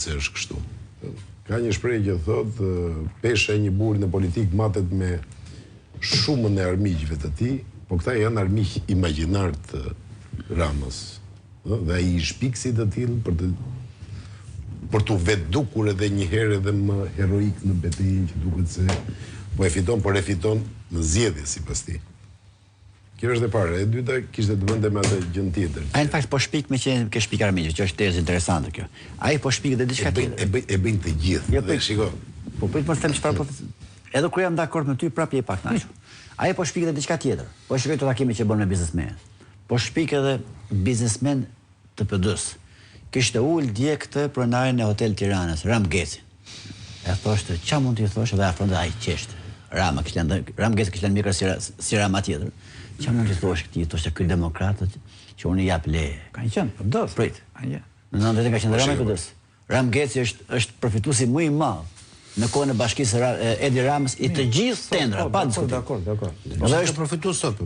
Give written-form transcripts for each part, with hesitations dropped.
se është kështu. Ka një shprehje që thotë pesha e një burri në politikë matet me shumën e armiqve të tij, po këta janë armiq imagjinar të Ramës. Dhe ai i shpikësi të tillë për të vetdukur edhe një herë edhe më heroik në betejën që duket se po e fiton, por e fiton në zgjedhje sipas tij. Kjo është e para. E dyta kishte të bënte me atë gjën tjetër. Ai në fakt po shpik me që ke shpik armiqve, që është tezë interesante kjo. Ai po shpik edhe diçka tjetër. E bëjnë të gjithë. Jo, dhe shiko. Po prit mos them çfarë po. Edhe kur jam dakord me ty, prapë je pak naçur. Ai po shpik edhe diçka tjetër. Po shikoj të takimet që bën me biznesmen. Po shpik edhe biznesmen të PD-s. Kishte ul dje këtë pronarin e Hotel Tiranës, Ram Geci. E thoshte, ç'a mund t'i thosh edhe afron ai qeshte. Ram Geci kishte mikër si Rama tjetër. Ç'a mund t'i thosh këtij, thoshte ky demokratët që unë jap leje. Kanë qenë PD-s. Prit. Në 90 ka qenë Rama PD-s. Ram Geci është përfituesi më i madh në kohën e bashkisë Edi Ramës i të gjithë tendrave, pa diskutim. Dakor. Dhe është përfitues sot.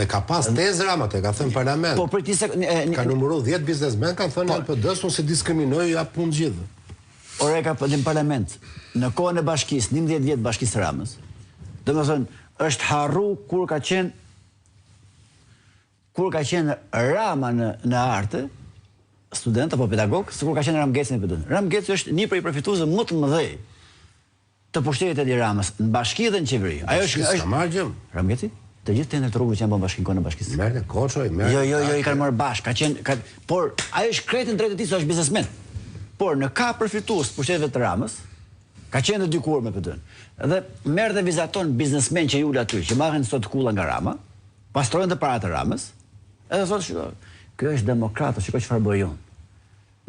E ka pas tezë Rama, e ka thënë në parlament. Po prit ka numëruar 10 biznesmen, kanë thënë PD-s unë se diskriminoj jap punë gjithë. Ora ka në parlament në kohën e bashkisë, 11 vjet bashkisë Ramës. Domethënë është harru kur ka qenë Rama në arte, student apo pedagog, sikur ka qenë Ram Geci në PD. Ram Geci është një prej përfituesve më të mëdhej të pushtetit të Edi Ramës në bashki dhe në qeveri. Ajo është Ram Geci? Të gjithë tendrat të rrugës që janë bën bashkinë kohën e bashkisë. Merë Koçoj, Jo, i kanë marrë bashkë. Por ajo është kretin drejtë e tij se është biznesmen. Por në ka përfitues pushteteve të Ramës, ka qenë dikur me PD-n. Dhe merr dhe vizaton biznesmen që ulën aty, që marrin sot kulla nga Rama, pastrojnë të parat e Ramës, edhe thotë, shiko, ky është demokrat, shikoj çfarë bëjon.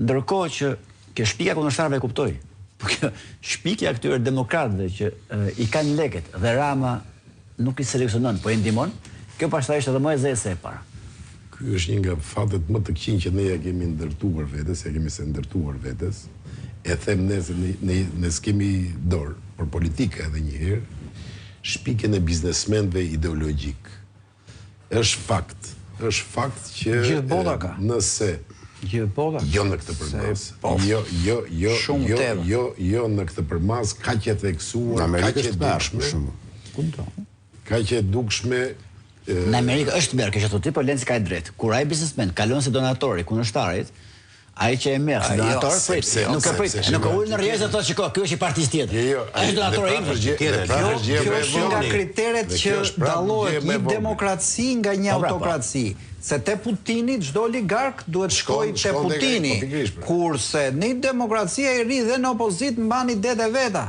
Ndërkohë që kjo shpika kundërshtarëve e kuptoi. Po kjo shpikja këtyre demokratëve që i kanë lekët dhe Rama nuk i seleksionon, po i ndihmon, kjo pastaj është edhe më e zezë se e para. Ky është një nga fatet më të këqij që ne ja kemi ndërtuar vetes, e them ne se ne s'kemi dorë për politikë edhe një herë, shpikjen e biznesmenëve ideologjik. Është fakt që gjithë bota ka. Nëse Gjithë bota. Jo në këtë përmas. Jo në këtë përmas, kaq e theksuar, kaq e dukshme. Kaq e dukshme. Në Amerikë është merr, kështu ti, po Lenci ka drejt. Kur ai biznesmen kalon si donator i kundërshtarit, ai që e merr si donator, nuk e prit. Nuk ul në rrjedhë thotë shiko, ky është i partisë tjetër. Ai është donator im. Kjo është nga kriteret që dallohet një demokraci nga një autokraci. Se te Putini çdo oligark duhet shkojë te Putini, kurse një demokracia i ri dhe në opozit mban idetë e veta.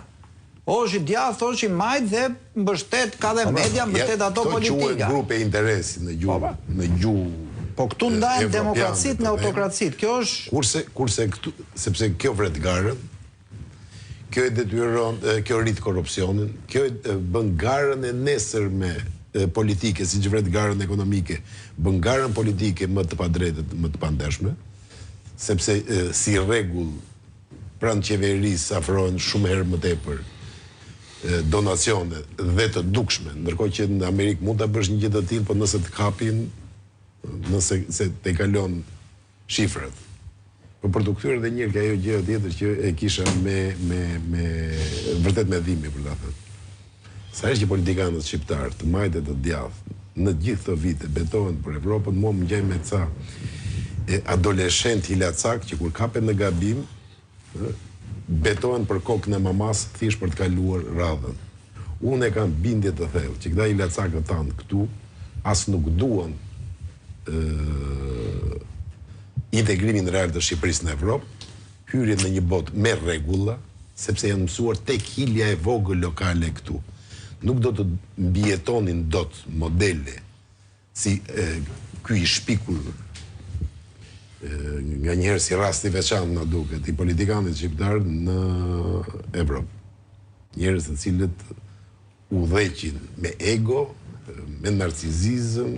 Është i djathtë, është i majt dhe mbështet ka dhe media, mbështet ato politika. To quhet grupe interesi në gjuhë. Po këtu ndajnë demokracitë në autokracitë. Kjo është kurse këtu, sepse kjo vret garën, kjo e detyron, kjo rrit korrupsionin, kjo bën garën e nesërme politike, si që vret garën ekonomike, bën garën politike më të padrejtë, më të pandeshme, sepse si rregull pranë qeverisë afrohen shumë herë më tepër donacione dhe të dukshme, ndërkohë që në Amerikë mund ta bësh një gjë të tillë, por nëse të kapin, nëse te kalon shifrat. Po për të kthyer edhe një herë ajo gjë tjetër që e kisha vërtet me dhimbje për ta thënë. Sa është që politikanët shqiptarë të majtë të djathtë në gjithë këto vite betohen për Evropën, mua më ngjaj me ca adoleshent hilacak që kur kapen në gabim betohen për kokën e mamas thjesht për të kaluar radhën. Unë e kam bindje të thellë që këta hilacakët tanë këtu as nuk duan integrimin real të Shqipërisë në Evropë, hyrjen në një botë me rregulla, sepse janë mësuar tek hilja e vogël lokale këtu. Nuk do të mbijetonin dot modele si ky i shpikur nga njëherë si rasti veçantë na duket i politikanëve shqiptar në Evropë. Njerëz të cilët udhëheqin me ego, me narcisizëm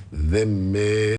dhe me